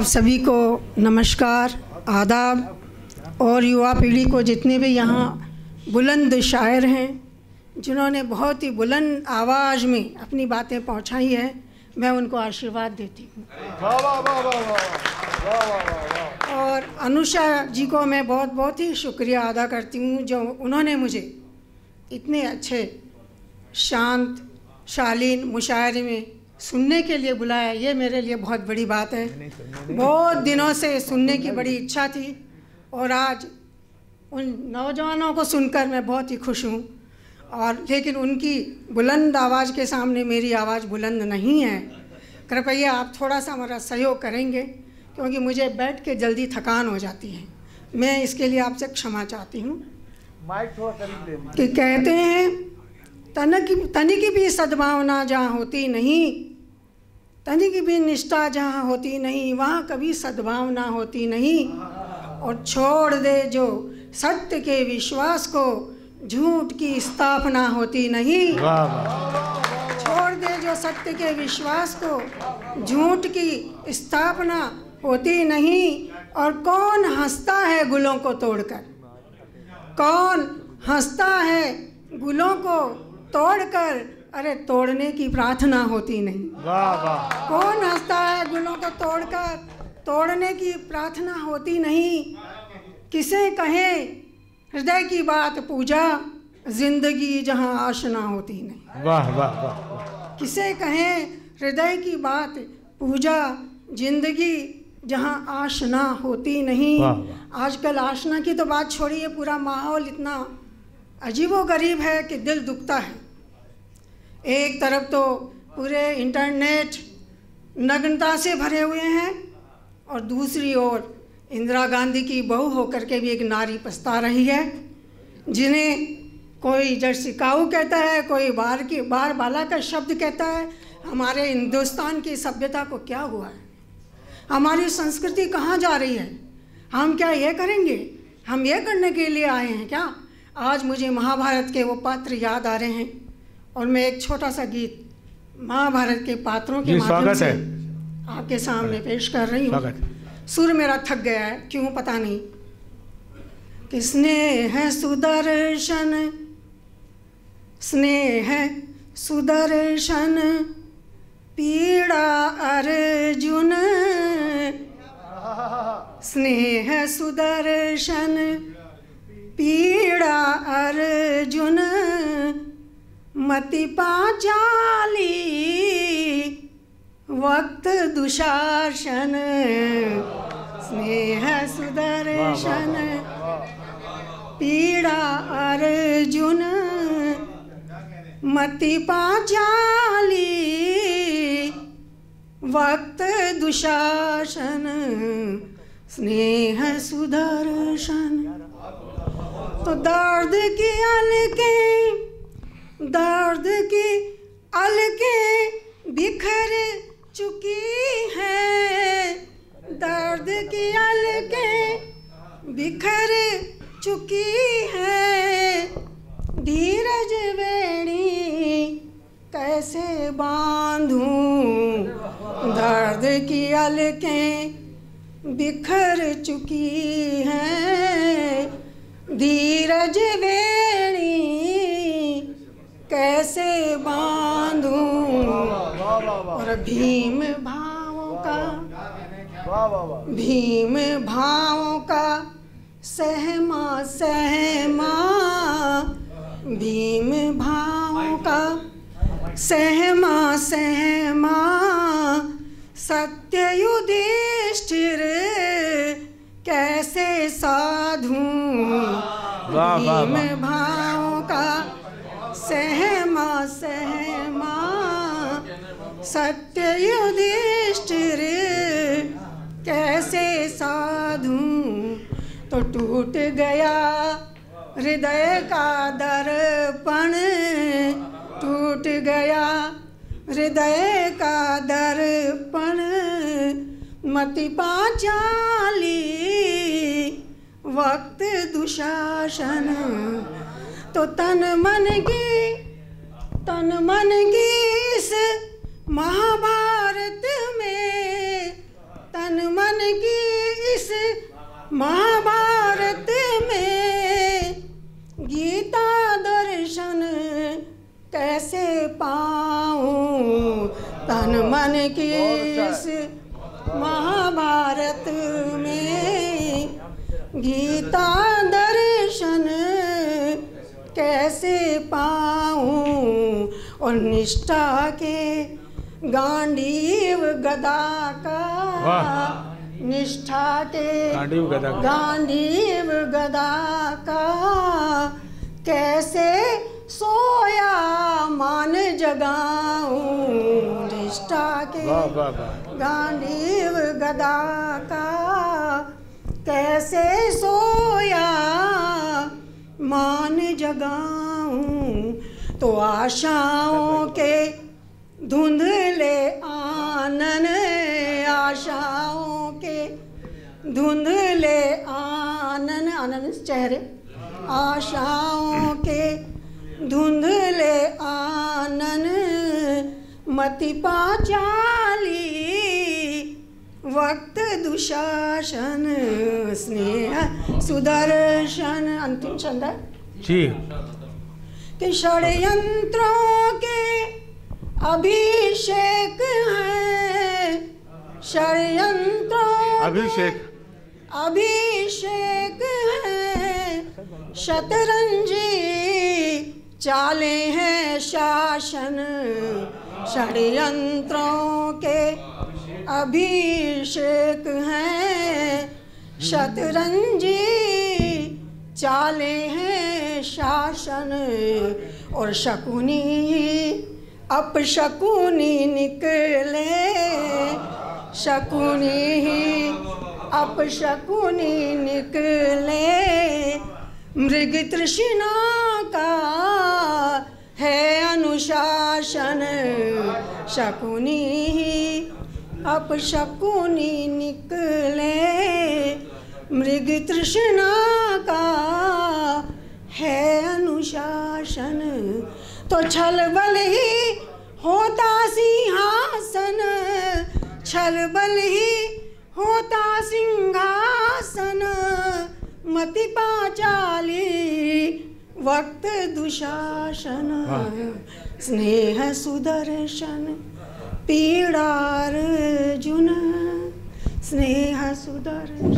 आप सभी को नमस्कार, आदाब। और युवा पीढ़ी को जितने भी यहाँ बुलंद शायर हैं जिन्होंने बहुत ही बुलंद आवाज़ में अपनी बातें पहुँचाई है, मैं उनको आशीर्वाद देती हूँ। और अनुषा जी को मैं बहुत बहुत ही शुक्रिया अदा करती हूँ जो उन्होंने मुझे इतने अच्छे शांत शालीन मुशायरे में सुनने के लिए बुलाया। ये मेरे लिए बहुत बड़ी बात है। बहुत दिनों से सुनने की बड़ी इच्छा थी और आज उन नौजवानों को सुनकर मैं बहुत ही खुश हूँ। और लेकिन उनकी बुलंद आवाज़ के सामने मेरी आवाज़ बुलंद नहीं है। कृपया आप थोड़ा सा हमारा सहयोग करेंगे क्योंकि मुझे बैठ के जल्दी थकान हो जाती है। मैं इसके लिए आपसे क्षमा चाहती हूँ। माइक थोड़ा करीब ले। कि कहते हैं तनिक भी सद्भावना जहाँ होती नहीं, तनिक भी निष्ठा जहाँ होती नहीं, वहाँ कभी सद्भावना होती नहीं। और छोड़ दे जो सत्य के विश्वास को, झूठ की स्थापना होती नहीं। छोड़ दे जो सत्य के विश्वास को, झूठ की स्थापना होती नहीं। और कौन हंसता है गुलों को तोड़कर, कौन हंसता है गुलों को तोड़कर, अरे तोड़ने की प्रार्थना होती नहीं। कौन हंसता है गुलों को तोड़कर, तोड़ने की प्रार्थना होती नहीं। किसे कहे हृदय की बात पूजा, जिंदगी जहां आशना होती नहीं। वाह वाह वाह। किसे कहे हृदय की बात पूजा, जिंदगी जहां आशना होती नहीं। आजकल आशना की तो बात छोड़िए, पूरा माहौल इतना अजीबोगरीब है कि दिल दुखता है। एक तरफ तो पूरे इंटरनेट नग्नता से भरे हुए हैं और दूसरी ओर इंदिरा गांधी की बहू होकर के भी एक नारी पछता रही है, जिन्हें कोई जर्सिकाऊ कहता है, कोई बार बाला का शब्द कहता है। हमारे हिंदुस्तान की सभ्यता को क्या हुआ है? हमारी संस्कृति कहाँ जा रही है? हम क्या ये करेंगे? हम ये करने के लिए आए हैं क्या? आज मुझे महाभारत के वो पात्र याद आ रहे हैं और मैं एक छोटा सा गीत महाभारत के पात्रों के माध्यम से आपके सामने पेश कर रही हूँ। सुर मेरा थक गया है, क्यों पता नहीं। स्नेह सुदर्शन, स्नेह सुदर्शन, पीड़ा अर्जुन। स्नेह सुदर्शन, पीड़ा अर्जुन, मति पांचाली, वक्त दुशासन। स्नेह सुदर्शन, पीड़ा अर्जुन, मति पांचाली, वक्त दुशासन। स्नेह सुदर्शन। तो दर्द की अलकें बिखर चुकी है, दर्द की अलकें बिखर चुकी है। धीरज वेणी कैसे बांधूं, दर्द की अलकें बिखर चुकी है। धीरज वेणी कैसे बांधूं। और भीम भावों का सहमा सहमा, भीम भावों का सहमा सहमा, सत्य युधिष्ठिर कैसे साधूं। भीम भावों का सहमा सहमा, सत्य युधिष्ठिर कैसे साधूं। तो टूट गया हृदय का दर्पण, टूट गया हृदय का दर्पण, मति पांचाली, वक्त दुशासन। तो तन मन की इस महाभारत में, तन मन कैसे पाऊं तन मन की इस महाभारत में गीता दर्शन कैसे पाऊं और निष्ठा के गांडीव गदा का निष्ठा के गांडीव गदा का कैसे सोया मान जगाऊं निष्ठा के गांडीव गदा का कैसे सोया मान जगाऊं तो आशाओं के धुंधले आनन आशाओं के धुंधले आनन आनन चेहरे आशाओं के धुंधले आनन मति पाचाली वक्त दुशासन स्नेह सुदर्शन अंतिम छंद जी कि षड्यंत्रों के अभिषेक है षड्यंत्रों अभिषेक है शतरंजी चाले हैं शासन षड्यंत्रों के अभिषेक हैं शतरंजी चाले हैं शासन और शकुनी अपशकुनी निकले शकुनी अपशकुनी निकले मृग तृष्णा का है अनुशासन शकुनी अपशकुनी निकले मृग तृष्णा का है अनुशासन तो छल बल ही होता सिंहासन छल बल ही होता सिंहासन मति पाचाली वक्त दुशासन स्नेह सुदर्शन पीड़ार्जुन स्नेह सुदर्शन।